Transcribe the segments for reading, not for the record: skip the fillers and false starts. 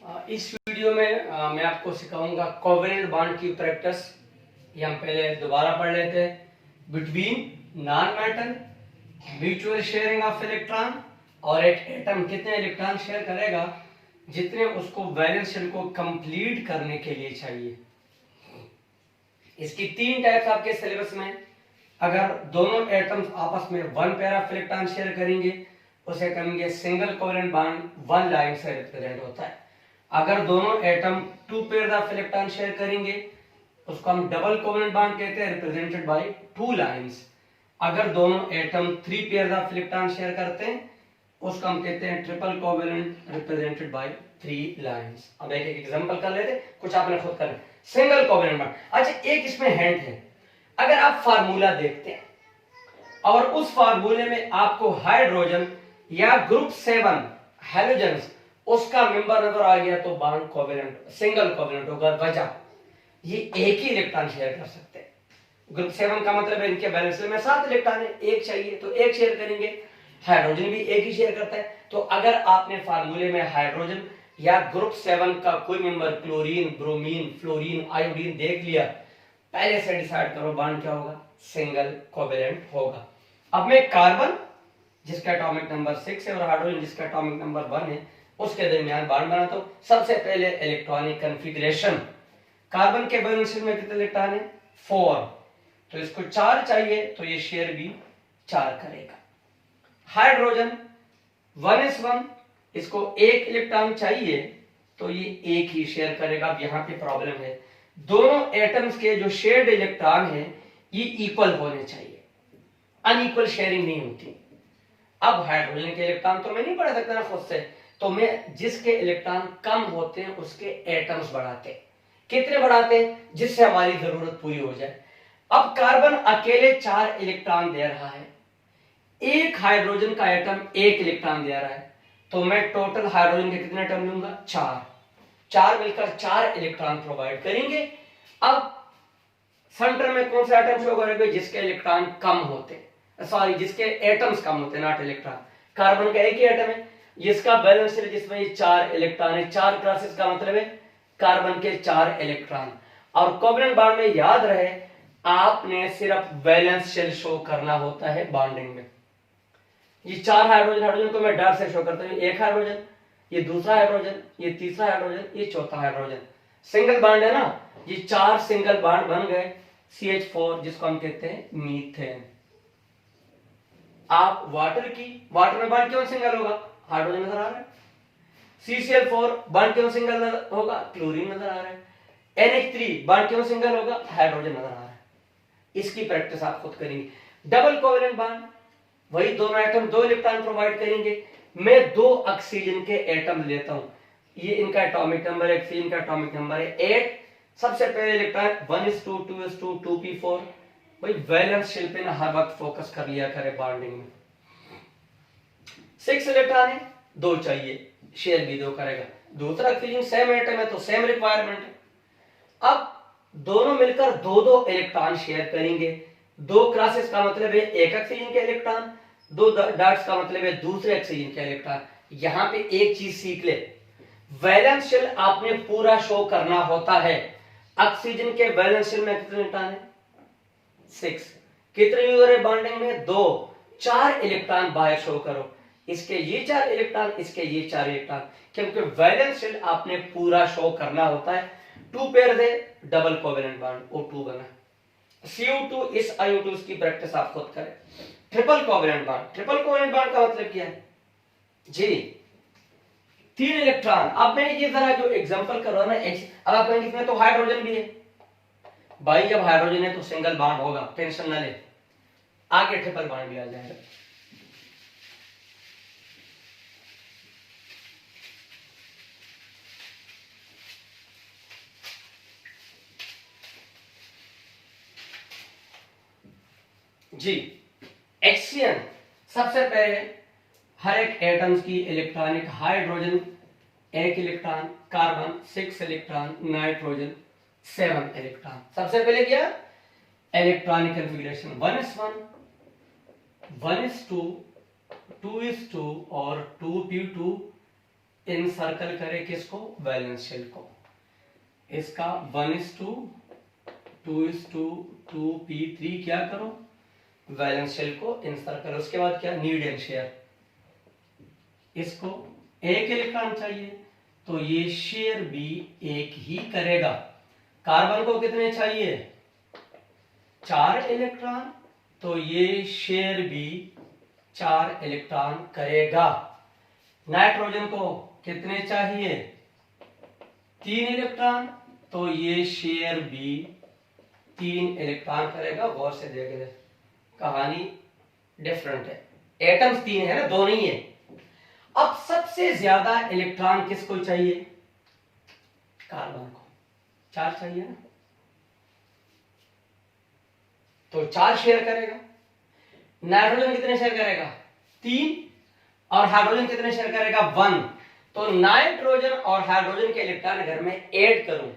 इस वीडियो में मैं आपको सिखाऊंगा कोवेलेंट बॉन्ड की प्रैक्टिस। ये हम पहले दोबारा पढ़ लेते हैं। Between non metal mutual sharing of electron, और एक एटम कितने इलेक्ट्रॉन शेयर करेगा जितने उसको वैलेंस शेल को कंप्लीट करने के लिए चाहिए। इसकी तीन टाइप्स आपके सिलेबस में। अगर दोनों एटम्स आपस में one pair of electron share करेंगे उसे कहेंगे single covalent bond, one line से रिप्रेजेंट होता है। अगर दोनों atom two pair of electron share करेंगे उसको हम डबल कोवेलेंट बॉन्ड कहते हैं, रिप्रेजेंटेड बाय टू लाइंस। अगर दोनों atom three pair of electron share करते हैं उसको हम कहते हैं triple covalent, represented by three lines. अब एक एक एग्जांपल कर लेते, कुछ आपने खुद करना। सिंगल कोवेलेंट बॉन्ड, अच्छा एक इसमें हिंट है। अगर आप फार्मूला देखते हैं और उस फार्मूले में आपको हाइड्रोजन या ग्रुप 7 हैलोजन्स उसका मेंबर नजर आ गया तो बॉन्ड कोवेलेंट, सिंगल कोवेलेंट होगा। वजह ये एक ही इलेक्ट्रॉन शेयर कर सकते हैं। ग्रुप 7 का मतलब है इनके बैलेंस में 7 इलेक्ट्रॉन है, एक चाहिए तो एक शेयर करेंगे। हाइड्रोजन भी एक ही शेयर करता है। तो अगर आपने फार्मूले में हाइड्रोजन या ग्रुप 7 का कोई member chlorine, bromine, fluorine, iodine देख लिया, पहले से डिसाइड करो बॉन्ड क्या होगा, सिंगल कोवेलेंट होगा। अब मैं कार्बन जिसका एटॉमिक नंबर 6 है और हाइड्रोजन जिसका एटॉमिक नंबर 1 है उसके दरमियान बॉन्ड बनाता हूं। सबसे पहले इलेक्ट्रॉनिक कॉन्फ़िगरेशन। कार्बन के वैलेंस शेल में कितने इलेक्ट्रॉन है, 4, तो इसको 4 चाहिए तो ये शेयर भी 4 करेगा। हाइड्रोजन 1s1, इसको एक इलेक्ट्रॉन चाहिए तो ये एक ही शेयर करेगा। अब यहां पे प्रॉब्लम है, दोनों एटम्स के जो शेयर्ड इलेक्ट्रॉन है ये इक्वल होने चाहिए, अनइक्वल शेयरिंग नहीं होती। अब हाइड्रोजन के इलेक्ट्रॉन तो मैं नहीं बढ़ा सकता ना खुद से, तो मैं जिसके इलेक्ट्रॉन कम होते हैं उसके एटम्स बढ़ाते। कितने बढ़ाते, जिससे हमारी जरूरत पूरी हो जाए। अब कार्बन अकेले 4 इलेक्ट्रॉन दे रहा है, एक हाइड्रोजन का एटम 1 इलेक्ट्रॉन दे रहा है, तो मैं टोटल हाइड्रोजन के कितने एटम लूंगा, 4 मिलकर 4 इलेक्ट्रॉन प्रोवाइड करेंगे। अब सेंटर में कौन सा एटम शो करेंगे, जिसके इलेक्ट्रॉन कम होते, सॉरी जिसके एटम्स कम होते, नॉट इलेक्ट्रॉन। कार्बन का एक ही एटम है जिसका बैलेंस है जिसमें ये 4 इलेक्ट्रॉन है, 4 क्रॉसेस का मतलब है कार्बन के 4 इलेक्ट्रॉन। और कोवेलेंट बॉन्ड में याद रहे आपने सिर्फ वैलेंस शेल शो करना होता है बॉन्डिंग में। ये 4 हाइड्रोजन को मैं डॉट से शो करता हूं, एक हाइड्रोजन, ये दूसरा हाइड्रोजन, ये तीसरा हाइड्रोजन, ये चौथा हाइड्रोजन। सिंगल बॉन्ड है ना, ये 4 सिंगल बॉन्ड बन गए, CH4 जिसको हम कहते हैं मीथेन। आप वाटर में बॉन्ड क्यों सिंगल होगा, हाइड्रोजन नजर आ रहा है। CCl4 बॉन्ड क्यों सिंगल होगा, क्लोरीन नजर आ रहा है। NH3 बॉन्ड क्यों सिंगल होगा, हाइड्रोजन नजर आ रहा है। इसकी प्रैक्टिस आप खुद करेंगे। डबल कोवेलेंट बॉन्ड, वही दोनों एटम 2 इलेक्ट्रॉन प्रोवाइड करेंगे। मैं 2 ऑक्सीजन के एटम लेता हूं, ये इनका एटॉमिक नंबर है, ऑक्सीजन का एटॉमिक नंबर है 8। सबसे पहले इलेक्ट्रॉन 1s2 2s2 2p4। भाई वैलेंस शेल पे ना हर वक्त फोकस कर लिया करे बॉन्डिंग में। 6 इलेक्ट्रॉन है, 2 चाहिए, शेयर भी 2 करेगा। दूसरा ऑक्सीजन सेम एटम है तो सेम रिक्वायरमेंट है। अब दोनों मिलकर 2-2 इलेक्ट्रॉन शेयर करेंगे। 2 क्रॉसेस का मतलब है एक ऑक्सीजन के इलेक्ट्रॉन, 2 डॉट्स का मतलब है दूसरे ऑक्सीजन के इलेक्ट्रॉन। यहां पे एक चीज सीख ले, वैलेंस शेल आपने पूरा शो करना होता है। ऑक्सीजन के वैलेंस शेल में कितने इलेक्ट्रॉन है, 6। कितने यूजर है बॉन्डिंग में, 2। 4 इलेक्ट्रॉन बाहर शो करो, इसके ये 4 इलेक्ट्रॉन, इसके ये 4 इलेक्ट्रॉन, क्योंकि वैलेंस शेल आपने पूरा शो करना होता है। 2 पेयर है, डबल कोवेलेंट बॉन्ड O2 बना। CO2 इस IO2 की प्रैक्टिस आप खुद करें। Triple covalent bond, triple covalent bond का मतलब क्या है जी, 3 इलेक्ट्रॉन। अब मैं ये जरा जो एग्जांपल कर रहा हूं ना, अब आप कहेंगे इसमें तो हाइड्रोजन भी है। भाई जब हाइड्रोजन है तो सिंगल बॉन्ड होगा, टेंशन ना ले, आगे ट्रिपल बॉन्ड भी आ जाएगा। जी HCN, सबसे पहले हर एक एटम्स की electronic, hydrogen 1 electron, carbon 6 electron, nitrogen 7 electron. सबसे पहले क्या, electronic configuration 1s1 1s2 2s2 और 2p2 इनसर्कल करे किसको, वैलेंस शेल को। इसका 1:2:2p3 क्या करो, वैलेंस शेल को इनसर्कल। उसके बाद क्या, नीड एंड शेयर। इसको एक इलेक्ट्रॉन चाहिए तो ये शेयर भी एक ही करेगा। कार्बन को कितने चाहिए, 4 इलेक्ट्रॉन, तो ये शेयर भी 4 इलेक्ट्रॉन करेगा। नाइट्रोजन को कितने चाहिए, 3 इलेक्ट्रॉन, तो ये शेयर भी 3 इलेक्ट्रॉन करेगा। गौर से देख ले, कहानी डिफरेंट है, एटम्स 3 है ना, 2 नहीं है। अब सबसे ज्यादा इलेक्ट्रॉन किसको चाहिए, कार्बन को, 4 चाहिए ना, तो 4 शेयर करेगा। नाइट्रोजन कितने शेयर करेगा, 3, और हाइड्रोजन कितने शेयर करेगा, 1। तो नाइट्रोजन और हाइड्रोजन के इलेक्ट्रॉन अगर मैं ऐड करूं,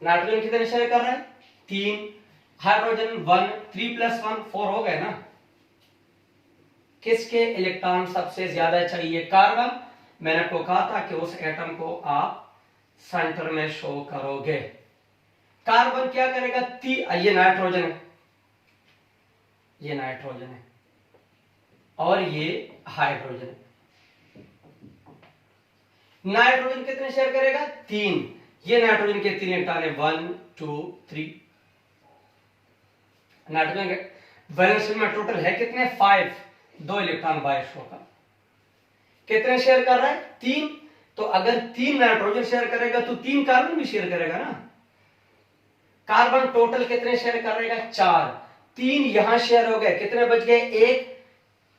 नाइट्रोजन कितने शेयर कर रहा है, 3, हाइड्रोजन 1, 3 + 1 4 हो गए ना। किसके इलेक्ट्रॉन सबसे ज्यादा चाहिए, कार्बन। मैंने आपको कहा था कि उस एटम को आप सेंटर में शो करोगे। कार्बन क्या करेगा, ये नाइट्रोजन है, ये नाइट्रोजन है, और ये हाइड्रोजन है। नाइट्रोजन कितने शेयर करेगा, 3, ये नाइट्रोजन के 3 इलेक्ट्रॉन है, 1 2 3। नाइट्रोजन के वैलेंस में टोटल है कितने, 5, 2 इलेक्ट्रॉन बाहर होगा। कितने शेयर कर रहा है, 3। तो अगर 3 नाइट्रोजन शेयर करेगा तो 3 कार्बन भी शेयर करेगा ना। कार्बन टोटल कितने शेयर करेगा, 4, 3 यहां शेयर हो गए, कितने बच गए,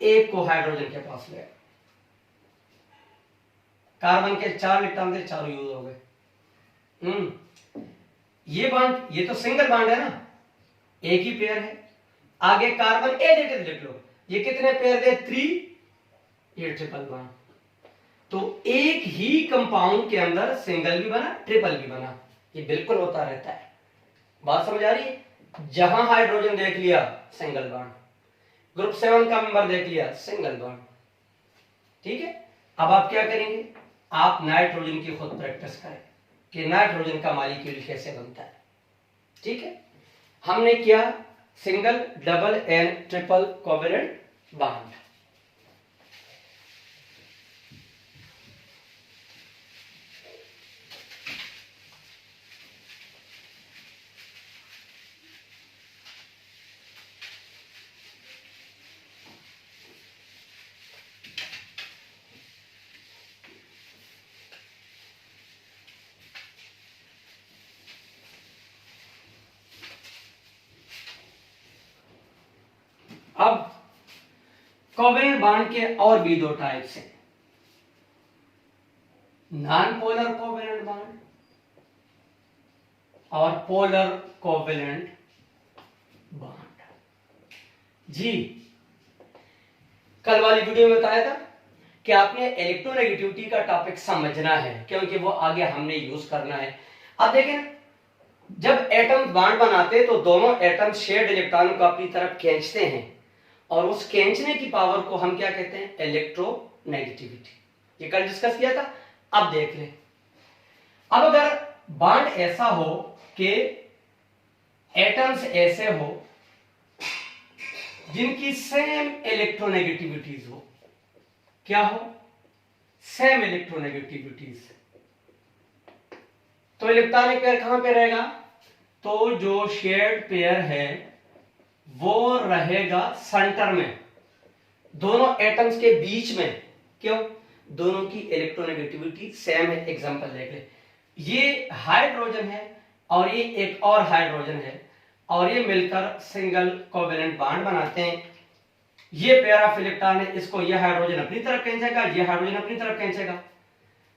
1 को हाइड्रोजन के पास ले। कार्बन के 4 इलेक्ट्रॉन थे, 4 यूज हो गए। ये बॉन्ड, ये तो सिंगल बॉन्ड है ना, एक ही पेयर है। आगे कार्बन ए लिख लो, ये कितने पेयर दे, 3, ये ट्रिपल बॉन्ड। तो एक ही कंपाउंड के अंदर सिंगल भी बना, ट्रिपल भी बना, ये बिल्कुल होता रहता है। बात समझ आ रही है। जहां हाइड्रोजन देख लिया, सिंगल बॉन्ड, ग्रुप 7 का मेंबर देख लिया, सिंगल बॉन्ड। ठीक है, अब आप क्या करेंगे, आप नाइट्रोजन की खुद प्रैक्टिस करें कि नाइट्रोजन का मॉलिक्यूल कैसे बनता है। ठीक है, हमने किया single, double and triple covalent bond. अब कोवेलेंट बॉन्ड के और भी 2 टाइप्स हैं, नॉन पोलर कोवेलेंट बॉन्ड और पोलर कोवेलेंट बॉन्ड। जी, कल वाली वीडियो में बताया था कि आपने इलेक्ट्रोनेगेटिविटी का टॉपिक समझना है, क्योंकि वो आगे हमने यूज करना है। अब देखें, जब एटम बॉन्ड बनाते तो दोनों एटम शेयर्ड इलेक्ट्रॉन को अपनी तरफ खींचते हैं, और उस खींचने की पावर को हम क्या कहते हैं, इलेक्ट्रोनेगेटिविटी। ये कल डिस्कस किया था। अब देख लें, अब अगर बॉन्ड ऐसा हो कि एटम्स ऐसे हो जिनकी सेम इलेक्ट्रोनेगेटिविटीज हो, क्या हो, सेम इलेक्ट्रोनेगेटिविटीज, तो इलेक्ट्रॉनिक पेयर कहां पे रहेगा, तो जो शेयर्ड पेयर है वो रहेगा सेंटर में, दोनों एटम्स के बीच में। क्यों, दोनों की इलेक्ट्रोनेगेटिविटी सेम है। एग्जांपल देख ले, ये हाइड्रोजन है और ये एक और हाइड्रोजन है, और ये मिलकर सिंगल कोवेलेंट बॉन्ड बनाते हैं। ये पेयर ऑफ इलेक्ट्रॉन है, इसको ये हाइड्रोजन अपनी तरफ खींचेगा, ये हाइड्रोजन अपनी तरफ खींचेगा।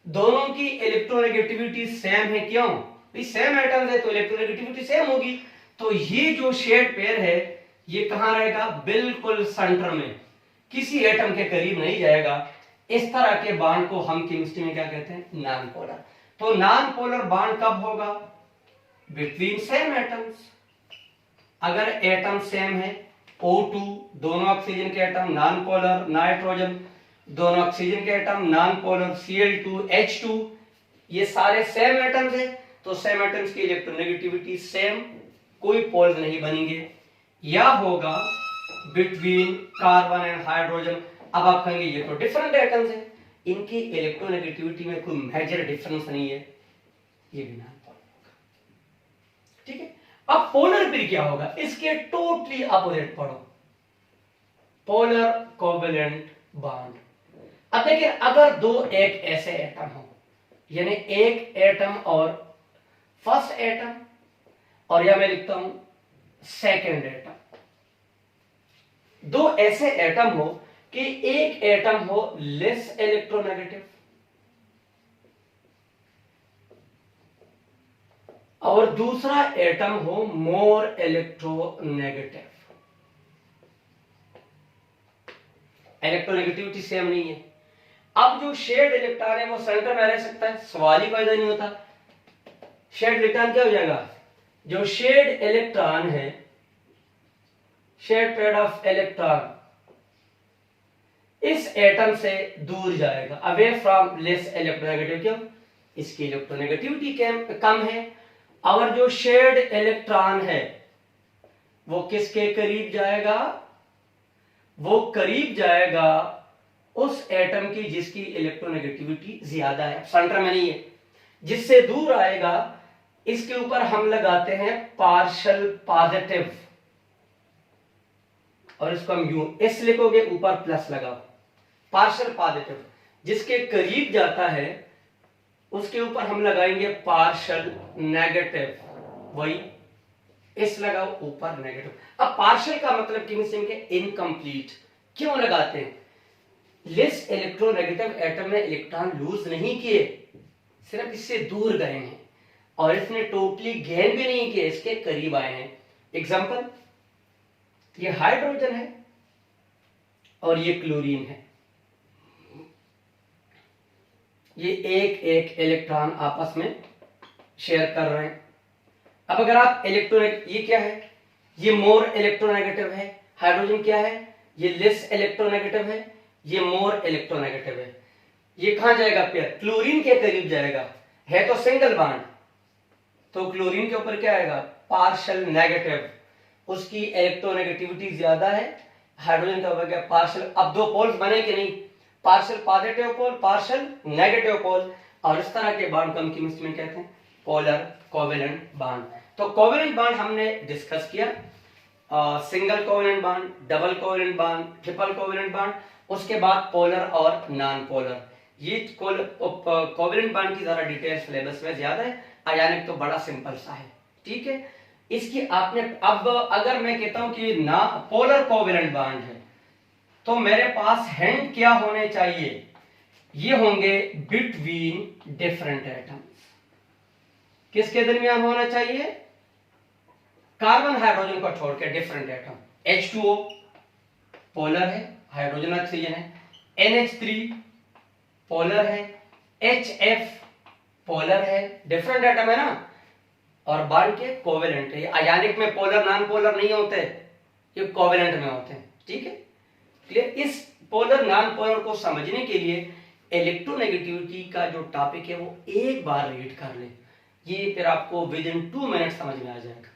दोनों की इलेक्ट्रोनेगेटिविटी सेम है। क्यों, भाई सेम एटम है तो इलेक्ट्रोनेगेटिविटी सेम होगी। तो ये जो शेयर्ड पेयर है ये कहां रहेगा, बिल्कुल सेंटर में, किसी एटम के करीब नहीं जाएगा। इस तरह के बॉन्ड को हम केमिस्ट्री में क्या कहते हैं, नॉन पोलर। तो नॉन पोलर बॉन्ड कब होगा, बिटवीन सेम एटम्स। अगर एटम सेम है, O2 दोनों ऑक्सीजन के एटम, नॉन पोलर नाइट्रोजन, दोनों ऑक्सीजन के atom, non polar Cl2 H2, ये सारे सेम एटम्स है, तो सेम एटम्स की इलेक्ट्रोनेगेटिविटी सेम, कोई पोल्स नहीं बनेंगे। या होगा बिटवीन कार्बन एंड हाइड्रोजन। अब आप कहेंगे ये तो डिफरेंट एटम्स है, इनकी इलेक्ट्रोनेगेटिविटी में कोई मेजर डिफरेंस नहीं है, ये भी नॉन पोलर होगा। ठीक है, अब पोलर फिर क्या होगा, इसके टोटली अपोजिट पढ़ो, पोलर कोवेलेंट बॉन्ड। अब देखिए, अगर दो एक ऐसे एटम हो, यानी एक एटम और फर्स्ट एटम, और या मैं लिखता हूं सेकेंड एटम, दो ऐसे एटम हो कि एक एटम हो लेस इलेक्ट्रोनेगेटिव और दूसरा एटम हो मोर इलेक्ट्रोनेगेटिव, इलेक्ट्रोनेगेटिविटी सेम नहीं है। अब जो शेड इलेक्ट्रॉन है वो सेंटर में रह सकता है, सवाल ही पैदा नहीं होता। शेड इलेक्ट्रॉन क्या हो जाएगा, जो शेड इलेक्ट्रॉन है, शेड पेड ऑफ इलेक्ट्रॉन इस एटम से दूर जाएगा, अवे फ्रॉम लेस इलेक्ट्रोनेगेटिव। क्यों, इसकी इलेक्ट्रोनेगेटिविटी कम है। और जो शेड इलेक्ट्रॉन है वो किसके करीब जाएगा, वो करीब जाएगा उस एटम की जिसकी इलेक्ट्रोनेगेटिविटी ज्यादा है, सेंटर में नहीं है। जिससे दूर आएगा इसके ऊपर हम लगाते हैं पार्शियल पॉजिटिव, और इसको हम यूं एस लिखोगे, ऊपर प्लस लगाओ, पार्शियल पॉजिटिव। जिसके करीब जाता है उसके ऊपर हम लगाएंगे पार्शियल नेगेटिव, वही एस लगाओ, ऊपर नेगेटिव। अब पार्शियल का मतलब कि मिसिंग के इनकम्प्लीट क्यों लगाते हैं, लेस इलेक्ट्रोनेगेटिव एटम में इलेक्ट्रॉन लूज नहीं किए, सिर्फ इससे दूर गए हैं, और इसने टोटली गेन भी नहीं किया, इसके करीब आए हैं। एग्जांपल, ये हाइड्रोजन है और ये क्लोरीन है, ये एक एक इलेक्ट्रॉन आपस में शेयर कर रहे हैं। अब अगर आप ये क्या है, ये मोर इलेक्ट्रोनेगेटिव है, हाइड्रोजन क्या है, ये लेस इलेक्ट्रोनेगेटिव है, ये मोर इलेक्ट्रोनेगेटिव है। ये कहां जाएगा पेयर, क्लोरीन के करीब जाएगा, है तो सिंगल बॉन्ड, तो क्लोरीन के ऊपर क्या आएगा, पार्शियल नेगेटिव, उसकी इलेक्ट्रोनेगेटिविटी ज्यादा है। हाइड्रोजन का हो गया पार्शियल, अब दो पोल्स बने कि नहीं, partial positive pole, partial negative pole, और इस तरह के बॉन्ड को हम केमिस्ट्री में कहते हैं पोलर कोवेलेंट बॉन्ड। तो कोवेलेंट बॉन्ड हमने डिस्कस किया, single covalent bond, double covalent bond, triple covalent bond, उसके बाद पोलर और नॉन पोलर। ये कोवेलेंट बॉन्ड की जरा डिटेल सिलेबस में ज्यादा है, आयोनिक तो बड़ा सिंपल सा है। ठीक है, इसकी आपने, अब अगर मैं कहता हूं कि ना पोलर कोवेलेंट बॉन्ड है, तो मेरे पास हैंड क्या होने चाहिए, ये होंगे बिटवीन डिफरेंट एटम्स। किसके दरमियान होना चाहिए, कार्बन हाइड्रोजन को छोड़ के डिफरेंट एटम। H2O पोलर है, हाइड्रोजन ऑक्सीजन है, NH3 पोलर है, HF पोलर है, डिफरेंट एटम है ना, और बॉन्ड के कोवेलेंट है। आयोनिक में पोलर नॉन पोलर नहीं होते, ये कोवेलेंट में होते हैं। ठीक है, क्लियर। इस पोलर नॉन पोलर को समझने के लिए इलेक्ट्रोनेगेटिविटी का जो टॉपिक है वो एक बार रीड कर ले, ये फिर आपको विद इन 2 मिनट समझ में आ जाएगा।